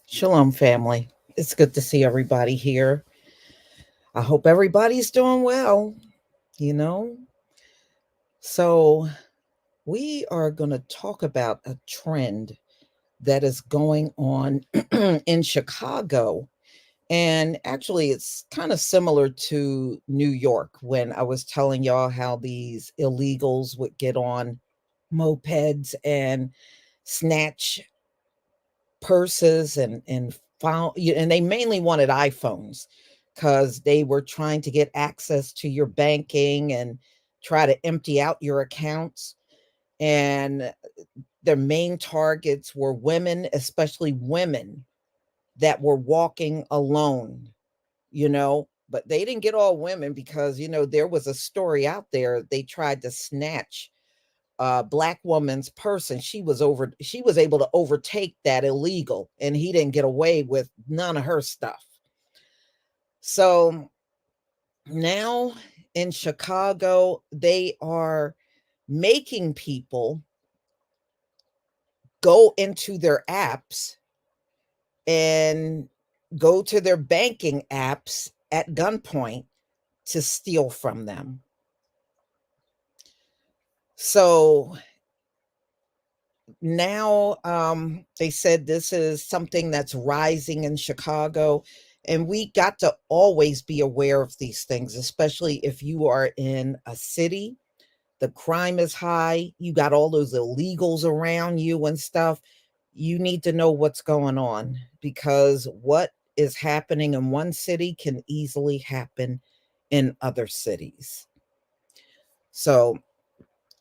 Shalom, family. It's good to see everybody here. I hope everybody's doing well, you know. So, we are going to talk about a trend that is going on in Chicago. And actually, it's kind of similar to New York when I was telling y'all how these illegals would get on mopeds and snatch purses and found and they mainly wanted iPhones because they were trying to get access to your banking and try to empty out your accounts. And their main targets were women, especially women that were walking alone, but they didn't get all women because, there was a story out there. They tried to snatch black woman's purse, and she was able to overtake that illegal, and he didn't get away with none of her stuff. So now in Chicago, they are making people go into their apps and go to their banking apps at gunpoint to steal from them. So now they said this is something that's rising in Chicago, and we got to always be aware of these things, especially if you are in a city. The crime is high, you got all those illegals around you and stuff. You need to know what's going on, because what is happening in one city can easily happen in other cities. So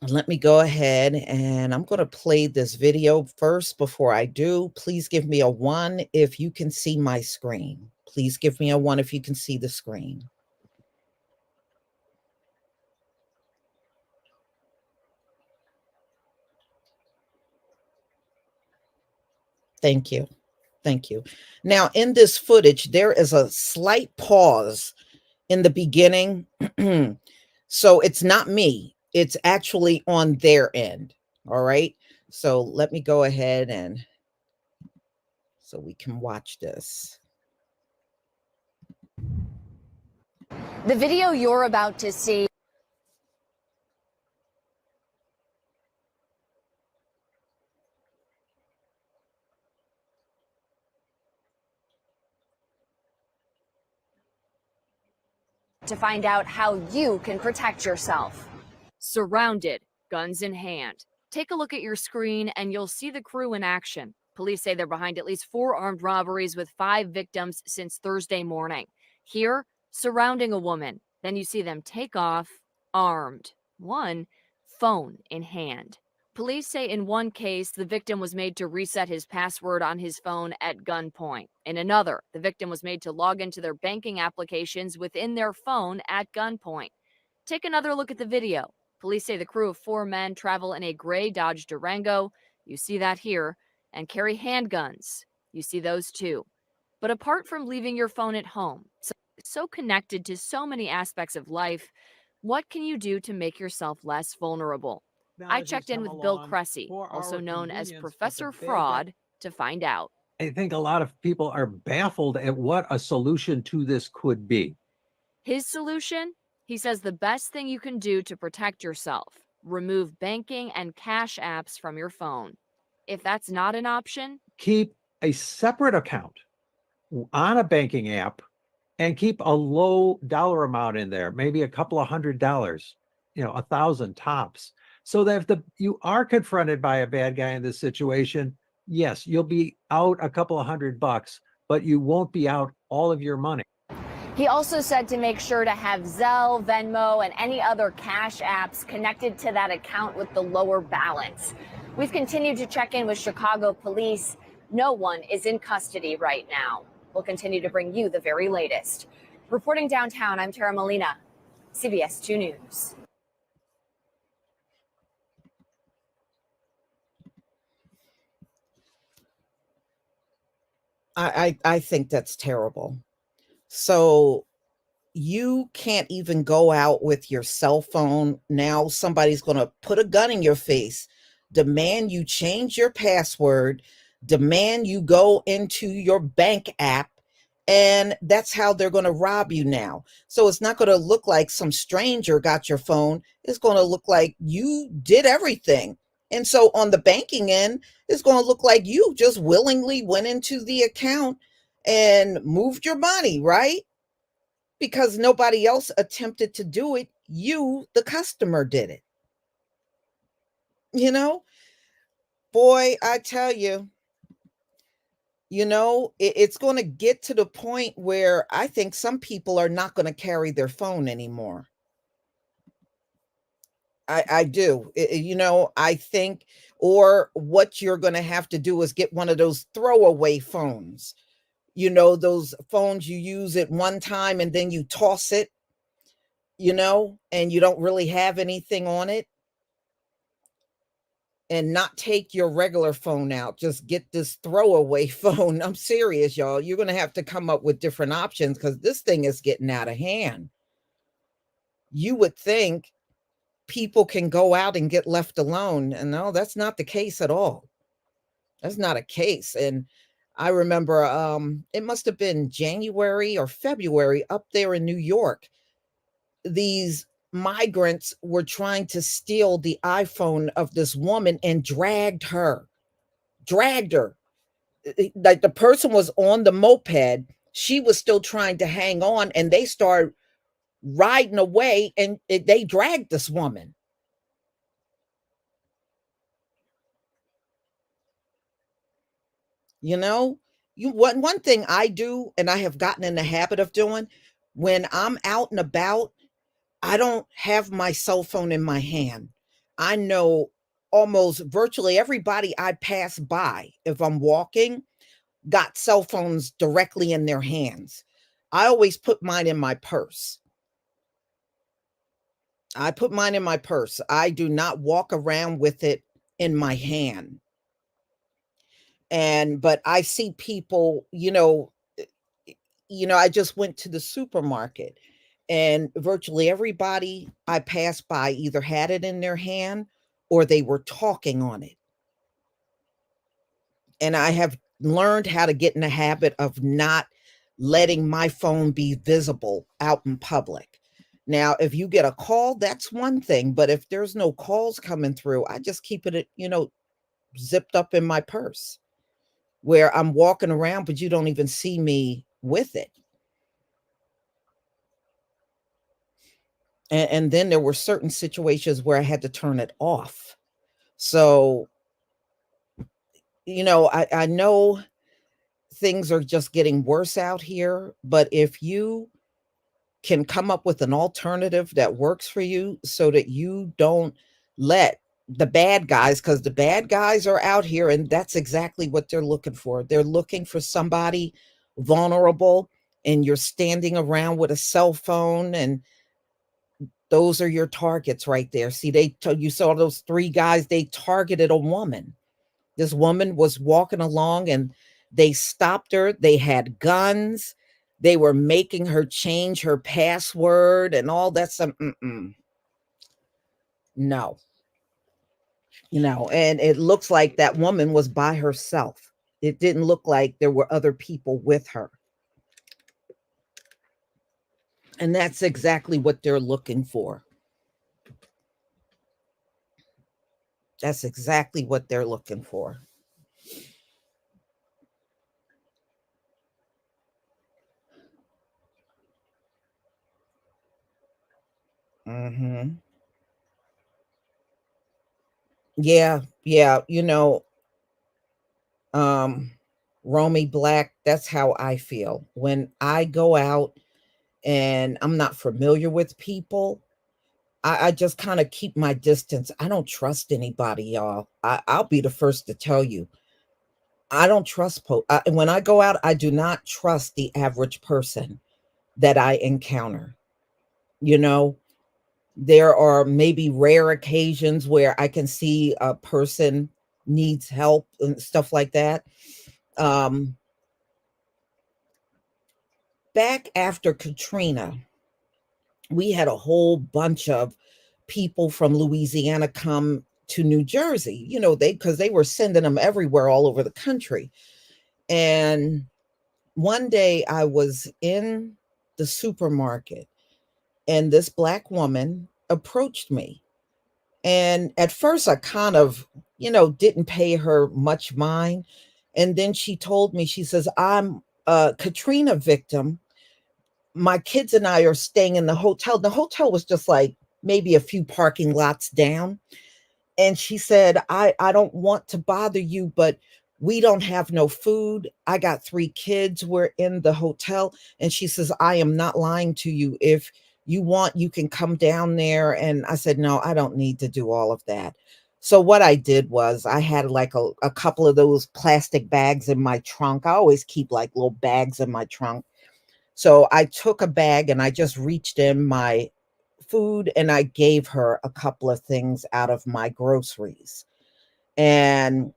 let me go ahead and I'm going to play this video first before I do. Please give me a one if you can see my screen. Please give me a one if you can see the screen. Thank you. Thank you. Now, in this footage, there is a slight pause in the beginning. So it's not me, it's actually on their end. All right. So let me go ahead and so we can watch this. The video you're about to see to find out how you can protect yourself. Surrounded, guns in hand. Take a look at your screen and you'll see the crew in action. Police say they're behind at least 4 armed robberies with 5 victims since Thursday morning. Here, surrounding a woman. Then you see them take off, armed. One, phone in hand. Police say in one case, the victim was made to reset his password on his phone at gunpoint. In another, the victim was made to log into their banking applications within their phone at gunpoint. Take another look at the video. Police say the crew of 4 men travel in a gray Dodge Durango. You see that here. And carry handguns. You see those too. But apart from leaving your phone at home, so connected to so many aspects of life, what can you do to make yourself less vulnerable? I checked in with Bill Cressy, also known as Professor Fraud, to find out. I think a lot of people are baffled at what a solution to this could be. His solution? He says the best thing you can do to protect yourself: remove banking and cash apps from your phone. If that's not an option, Keep a separate account on a banking app and keep a low dollar amount in there, maybe a couple of $100, 1,000 tops. So that if you are confronted by a bad guy in this situation, yes, you'll be out a couple of $100, but you won't be out all of your money. he also said to make sure to have Zelle, Venmo, and any other cash apps connected to that account with the lower balance. We've continued to check in with Chicago police. No one is in custody right now. We'll continue to bring you the very latest. Reporting downtown, I'm Tara Molina, CBS 2 News. I think that's terrible. So you can't even go out with your cell phone. Now somebody's going to put a gun in your face, demand you change your password, demand you go into your bank app, and that's how they're going to rob you now. So it's not going to look like some stranger got your phone. It's going to look like you did everything. And so on the banking end, it's going to look like you just willingly went into the account and moved your money, right? Because nobody else attempted to do it. You, the customer, did it. You know, boy, I tell you, it's going to get to the point where I think some people are not going to carry their phone anymore. I do. I think, or what you're going to have to do is get one of those throwaway phones. Those phones you use at one time and then you toss it, and you don't really have anything on it, and not take your regular phone out. Just get this throwaway phone. I'm serious, y'all. You're going to have to come up with different options because this thing is getting out of hand. You would think people can go out and get left alone. And no, that's not the case at all. That's not a case. And I remember it must have been January or February up there in New York. These migrants were trying to steal the iPhone of this woman and dragged her. Like the person was on the moped. She was still trying to hang on, and they started riding away, and they dragged this woman. You know, one thing I do, and I have gotten in the habit of doing when I'm out and about, I don't have my cell phone in my hand. I know almost virtually everybody I pass by, if I'm walking, got cell phones directly in their hands. I always put mine in my purse. I put mine in my purse. I do not walk around with it in my hand. And but I see people, I just went to the supermarket and virtually everybody I passed by either had it in their hand or they were talking on it. And I have learned how to get in the habit of not letting my phone be visible out in public. Now, if you get a call, that's one thing, but if there's no calls coming through, I just keep it, zipped up in my purse where I'm walking around, but you don't even see me with it. And then there were certain situations where I had to turn it off. So, I know things are just getting worse out here, but if you can come up with an alternative that works for you so that you don't let the bad guys, because the bad guys are out here and that's exactly what they're looking for. They're looking for somebody vulnerable and you're standing around with a cell phone and those are your targets right there. See, you saw those three guys, they targeted a woman. This woman was walking along and they stopped her. They had guns. They were making her change her password and all that. No, and it looks like that woman was by herself. It didn't look like there were other people with her. And that's exactly what they're looking for. That's exactly what they're looking for. Hmm. Yeah, yeah. Um, Romy Black, that's how I feel. When I go out and I'm not familiar with people, I just kind of keep my distance. I don't trust anybody, y'all. I'll be the first to tell you. I don't trust when I go out, I do not trust the average person that I encounter. You know, there are maybe rare occasions where I can see a person needs help and stuff like that. Um, Back after Katrina, we had a whole bunch of people from Louisiana come to New Jersey. Because they were sending them everywhere all over the country. And one day I was in the supermarket and this black woman approached me. And at first I kind of, didn't pay her much mind. And then she told me, she says, I'm a Katrina victim. My kids and I are staying in the hotel. The hotel was just like maybe a few parking lots down. And she said, I don't want to bother you, but we don't have no food. I got three kids. We're in the hotel. And she says, I am not lying to you. If you want, you can come down there. And I said, no, I don't need to do all of that. So what I did was I had like a couple of those plastic bags in my trunk. I always keep like little bags in my trunk. So I took a bag and I just reached in my food and I gave her a couple of things out of my groceries. And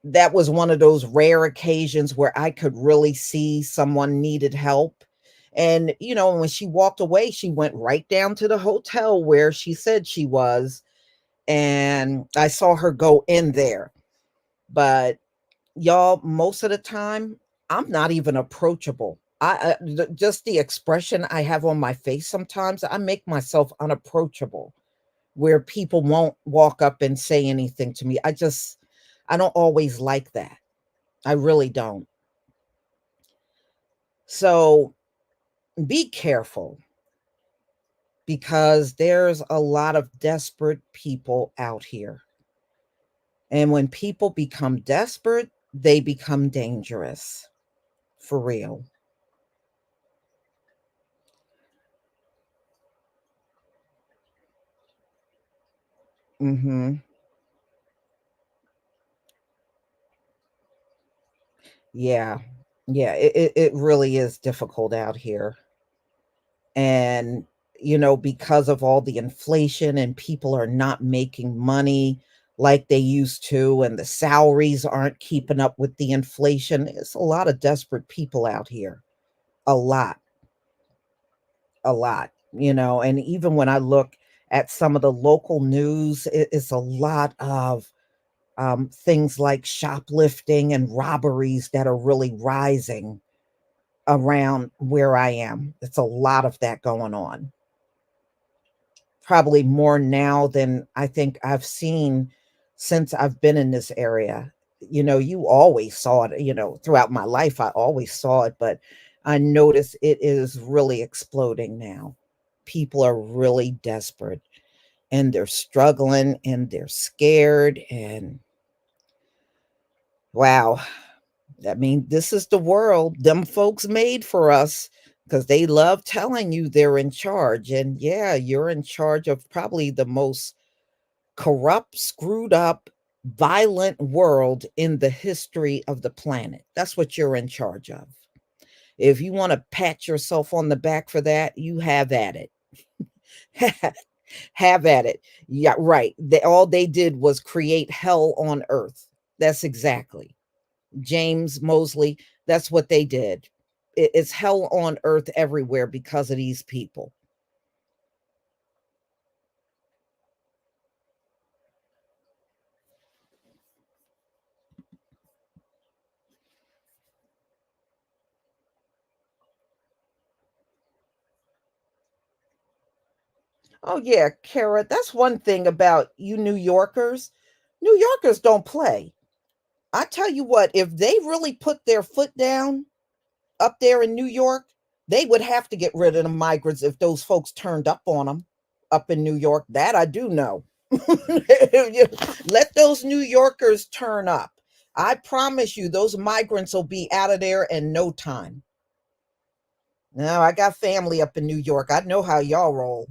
that was one of those rare occasions where I could really see someone needed help. And, when she walked away, she went right down to the hotel where she said she was. And I saw her go in there. But y'all, most of the time, I'm not even approachable. Just the expression I have on my face sometimes, I make myself unapproachable where people won't walk up and say anything to me. I don't always like that. I really don't. So be careful because there's a lot of desperate people out here. And when people become desperate, they become dangerous. For real. Mhm. Yeah. Yeah, it really is difficult out here. And, because of all the inflation and people are not making money like they used to, and the salaries aren't keeping up with the inflation, it's a lot of desperate people out here. A lot, a lot, and even when I look at some of the local news, it's a lot of things like shoplifting and robberies that are really rising around where I am. It's a lot of that going on. Probably more now than I think I've seen since I've been in this area. You always saw it, throughout my life, I always saw it, but I notice it is really exploding now. People are really desperate and they're struggling and they're scared. And wow, I mean, this is the world them folks made for us because they love telling you they're in charge. And yeah, you're in charge of probably the most corrupt, screwed up, violent world in the history of the planet. That's what you're in charge of. If you want to pat yourself on the back for that, you have at it. Have at it. Yeah, right. All they did was create hell on earth. That's exactly. James Mosley, that's what they did. It's hell on earth everywhere because of these people. Oh yeah, Kara, that's one thing about you New Yorkers. New Yorkers don't play. I tell you what, if they really put their foot down up there in New York, they would have to get rid of the migrants if those folks turned up on them up in New York. That I do know. Let those New Yorkers turn up. I promise you, those migrants will be out of there in no time. Now, I got family up in New York. I know how y'all roll.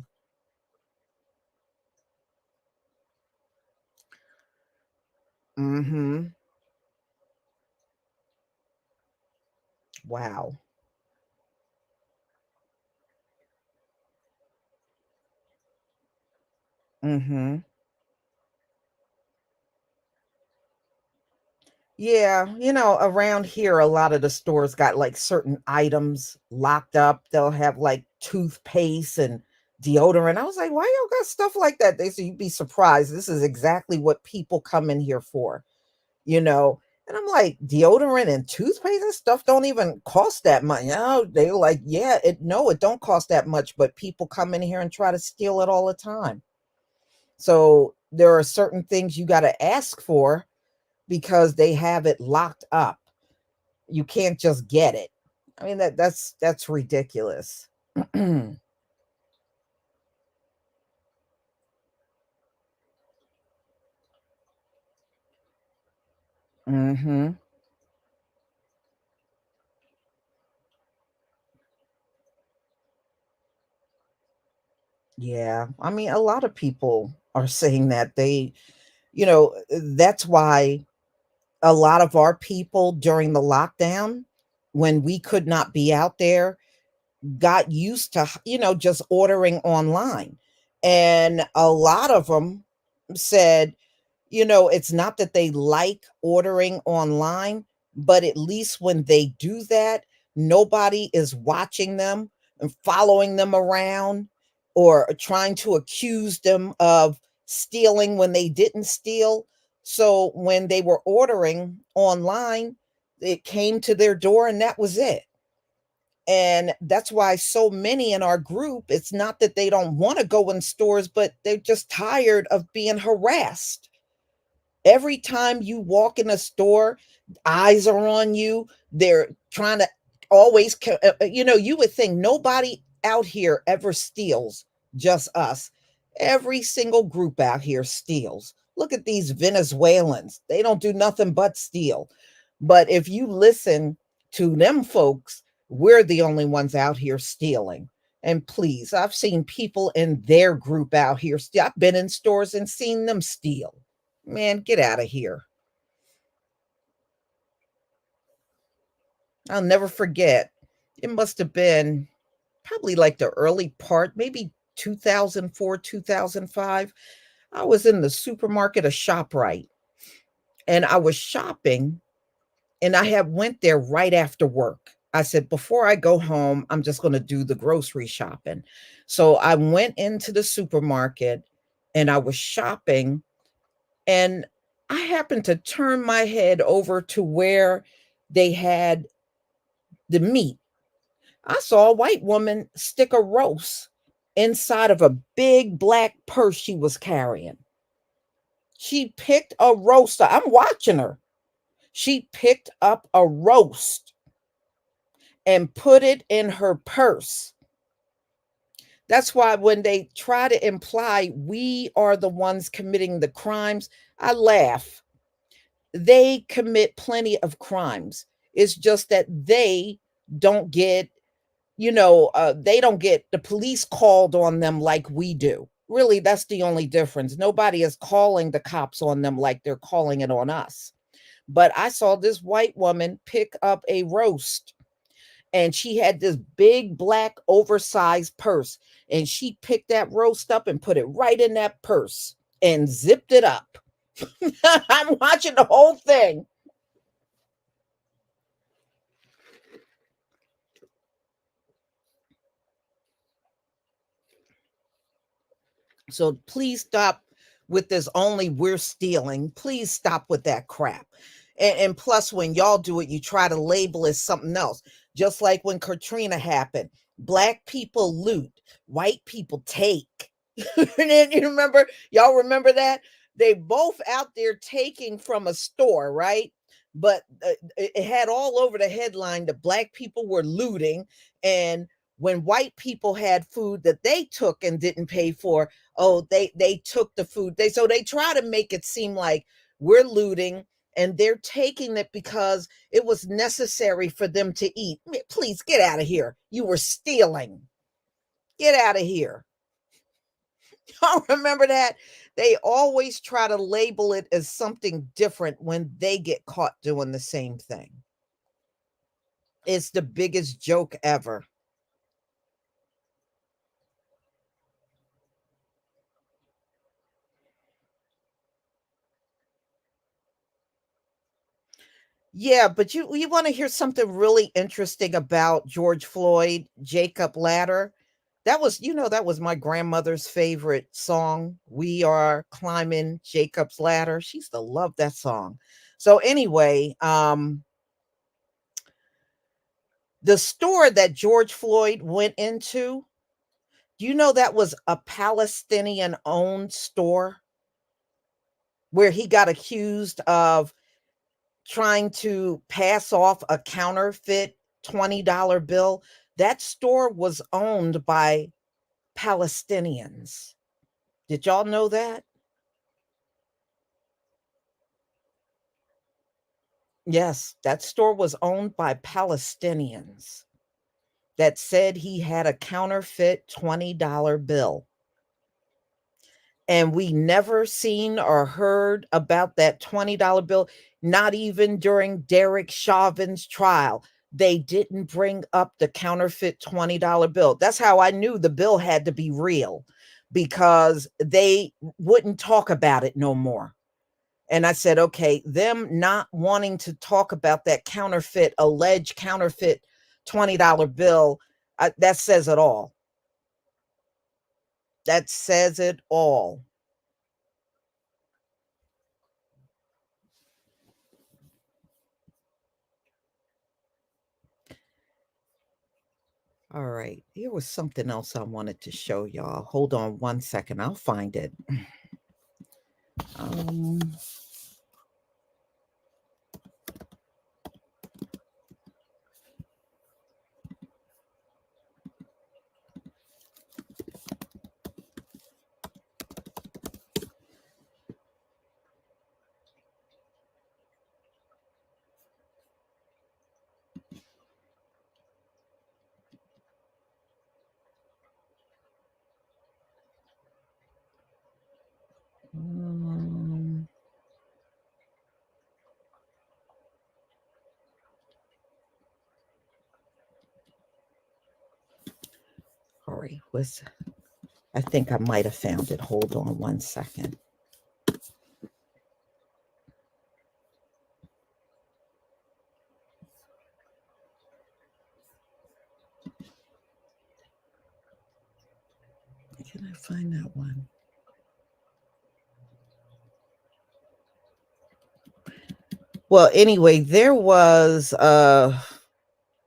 Mm-hmm. Wow. Mm-hmm. Yeah, around here, a lot of the stores got like certain items locked up. They'll have like toothpaste and deodorant. I was like, why y'all got stuff like that? They said, you'd be surprised. This is exactly what people come in here for, you know? And I'm like, deodorant and toothpaste and stuff don't even cost that much. They were like, yeah, no, it don't cost that much, but people come in here and try to steal it all the time. So there are certain things you got to ask for because they have it locked up. You can't just get it. I mean that's ridiculous. Mhm. Yeah. I mean a lot of people are saying that that's why a lot of our people during the lockdown when we could not be out there got used to just ordering online. And a lot of them said, it's not that they like ordering online, but at least when they do that, nobody is watching them and following them around or trying to accuse them of stealing when they didn't steal. So when they were ordering online, it came to their door and that was it. And that's why so many in our group, it's not that they don't want to go in stores, but they're just tired of being harassed. Every time you walk in a store, eyes are on you. They're trying to always, you would think nobody out here ever steals, just us. Every single group out here steals. Look at these Venezuelans. They don't do nothing but steal. But if you listen to them folks, we're the only ones out here stealing. And please, I've seen people in their group out here. I've been in stores and seen them steal. Man, get out of here. I'll never forget. It must have been probably like the early part, maybe 2004, 2005. I was in the supermarket, a ShopRite, and I was shopping, and I had went there right after work. I said, before I go home, I'm just going to do the grocery shopping. So I went into the supermarket and I was shopping, and I happened to turn my head over to where they had the meat. I saw a white woman stick a roast inside of a big black purse she was carrying. She picked a roast. I'm watching her. She picked up a roast and put it in her purse. That's why when they try to imply we are the ones committing the crimes, I laugh. They commit plenty of crimes. It's just that they don't get, they don't get the police called on them like we do. Really, that's the only difference. Nobody is calling the cops on them like they're calling it on us. But I saw this white woman pick up a roast, and she had this big black oversized purse, and she picked that roast up and put it right in that purse and zipped it up. I'm watching the whole thing. So please stop with this only we're stealing. Please stop with that crap. And plus, when y'all do it, you try to label it something else. Just like when Katrina happened, black people loot, white people take. And then y'all remember that? They both out there taking from a store, right? But it had all over the headline that black people were looting. And when white people had food that they took and didn't pay for, oh, they took the food. They try to make it seem like we're looting and they're taking it because it was necessary for them to eat. Please get out of here. You were stealing. Get out of here. Y'all remember that? They always try to label it as something different when they get caught doing the same thing. It's the biggest joke ever. Yeah, but you want to hear something really interesting about George Floyd, Jacob Ladder? That was my grandmother's favorite song. We are climbing Jacob's ladder. She used to love that song. So anyway, the store that George Floyd went into, do you know that was a Palestinian owned store where he got accused of trying to pass off a counterfeit $20 bill? That store was owned by Palestinians. Did y'all know that? Yes, that store was owned by Palestinians that said he had a counterfeit $20 bill. And we never seen or heard about that $20 bill, not even during Derek Chauvin's trial. They didn't bring up the counterfeit $20 bill. That's how I knew the bill had to be real, because they wouldn't talk about it no more. And I said, okay, them not wanting to talk about that alleged counterfeit $20 bill, that says it all. That says it all. All right. Here was something else I wanted to show y'all. Hold on one second. I'll find it. Um, sorry. Was I think I might have found it. Hold on one second. Can I find that one? Well, anyway, there was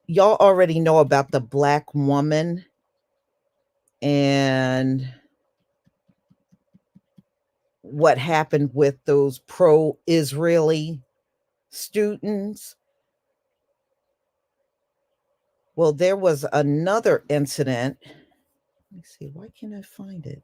y'all already know about the black woman and what happened with those pro-Israeli students. Well, there was another incident. Let me see, why can't I find it?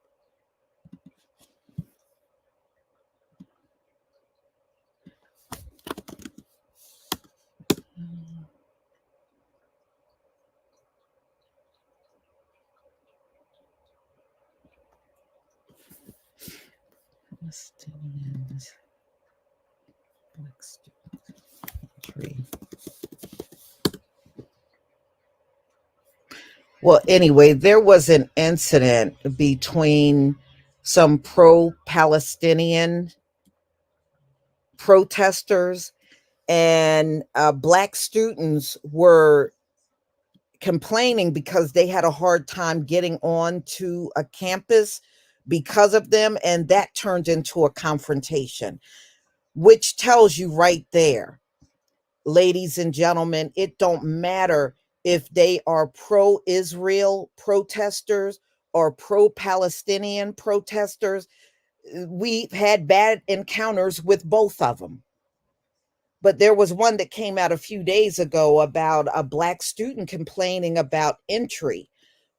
Palestinians, black students. Well, anyway, there was an incident between some pro-Palestinian protesters and black students were complaining because they had a hard time getting on to a campus because of them, and that turned into a confrontation, which tells you right there, ladies and gentlemen, it don't matter if they are pro-Israel protesters or pro-Palestinian protesters. We've had bad encounters with both of them. But there was one that came out a few days ago about a black student complaining about entry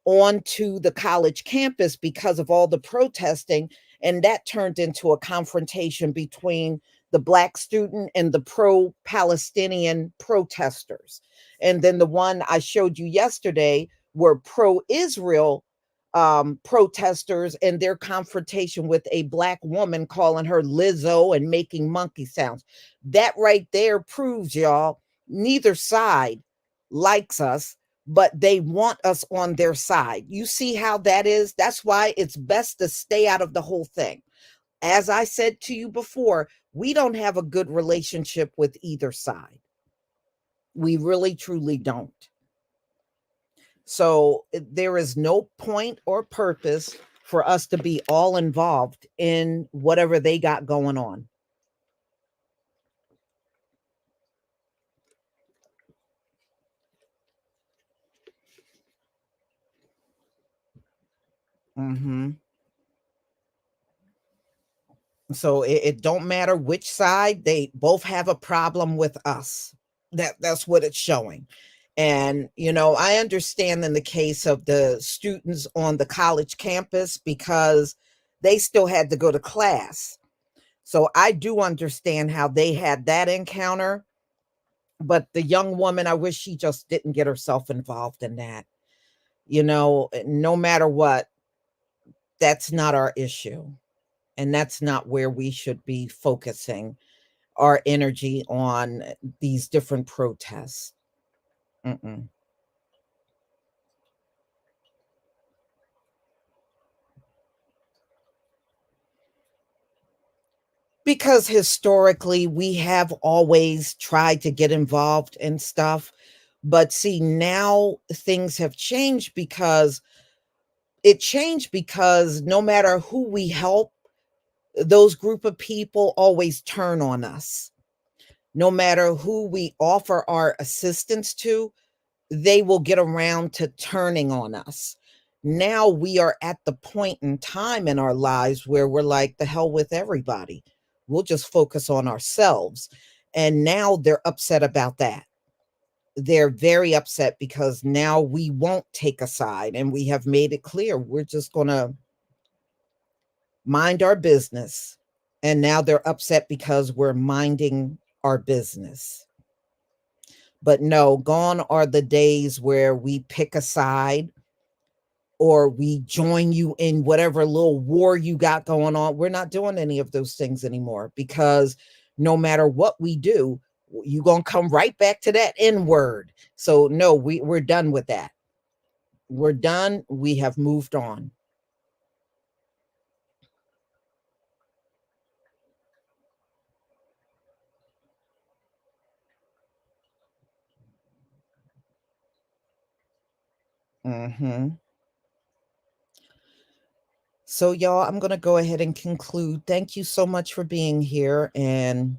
onto the college campus because of all the protesting. And that turned into a confrontation between the black student and the pro-Palestinian protesters. And then the one I showed you yesterday were pro-Israel protesters and their confrontation with a black woman calling her Lizzo and making monkey sounds. That right there proves, y'all, neither side likes us, but they want us on their side. You see how that is? That's why it's best to stay out of the whole thing. As I said to you before, we don't have a good relationship with either side. We really, truly don't. So there is no point or purpose for us to be all involved in whatever they got going on. Mm-hmm. So it don't matter which side, they both have a problem with us. That's what it's showing. And I understand in the case of the students on the college campus because they still had to go to class. So I do understand how they had that encounter. But the young woman, I wish she just didn't get herself involved in that. No matter what, that's not our issue. And that's not where we should be focusing our energy on these different protests. Mm-mm. Because historically, we have always tried to get involved in stuff. But see, now things have changed because no matter who we help, those group of people always turn on us. No matter who we offer our assistance to, they will get around to turning on us. Now we are at the point in time in our lives where we're like, the hell with everybody. We'll just focus on ourselves. And now they're upset about that. They're very upset because now we won't take a side, and we have made it clear we're just going to mind our business. And now they're upset because we're minding our business. But no, gone are the days where we pick a side or we join you in whatever little war you got going on. We're not doing any of those things anymore because no matter what we do, you're going to come right back to that N word. So no, we're done with that. We're done. We have moved on. Hmm. So, y'all, I'm going to go ahead and conclude. Thank you so much for being here, and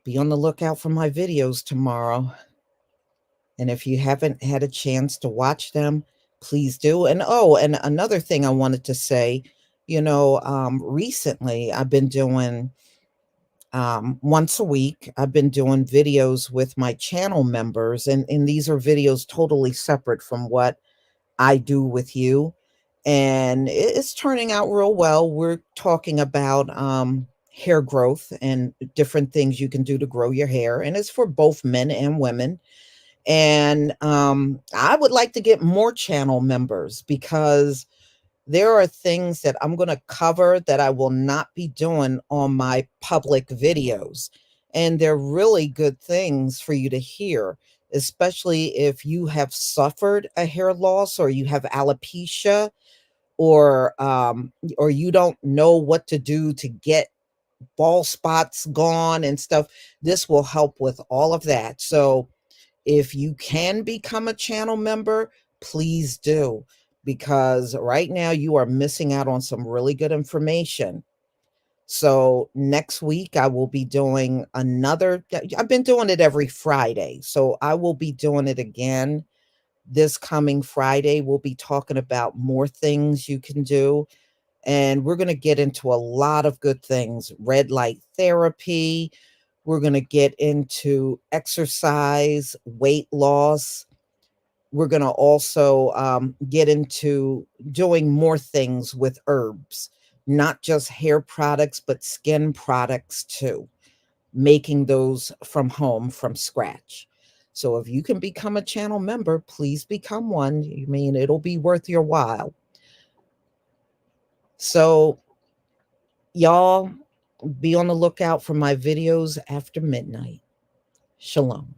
be on the lookout for my videos tomorrow. And if you haven't had a chance to watch them, please do. And oh, and another thing I wanted to say, recently I've been doing once a week, I've been doing videos with my channel members, and these are videos totally separate from what I do with you. And it's turning out real well. We're talking about hair growth and different things you can do to grow your hair. And it's for both men and women. And I would like to get more channel members because there are things that I'm going to cover that I will not be doing on my public videos. And they're really good things for you to hear, especially if you have suffered a hair loss or you have alopecia, or you don't know what to do to get bald spots gone and stuff. This will help with all of that. So if you can become a channel member, please do, because right now you are missing out on some really good information. So next week I will be doing another. I've been doing it every Friday, so I will be doing it again this coming Friday. We'll be talking about more things you can do, and we're going to get into a lot of good things. Red light therapy, we're going to get into exercise, weight loss. We're going to also get into doing more things with herbs, not just hair products, but skin products too, making those from home from scratch. So if you can become a channel member, please become one. I mean, it'll be worth your while. So, y'all, be on the lookout for my videos after midnight. Shalom.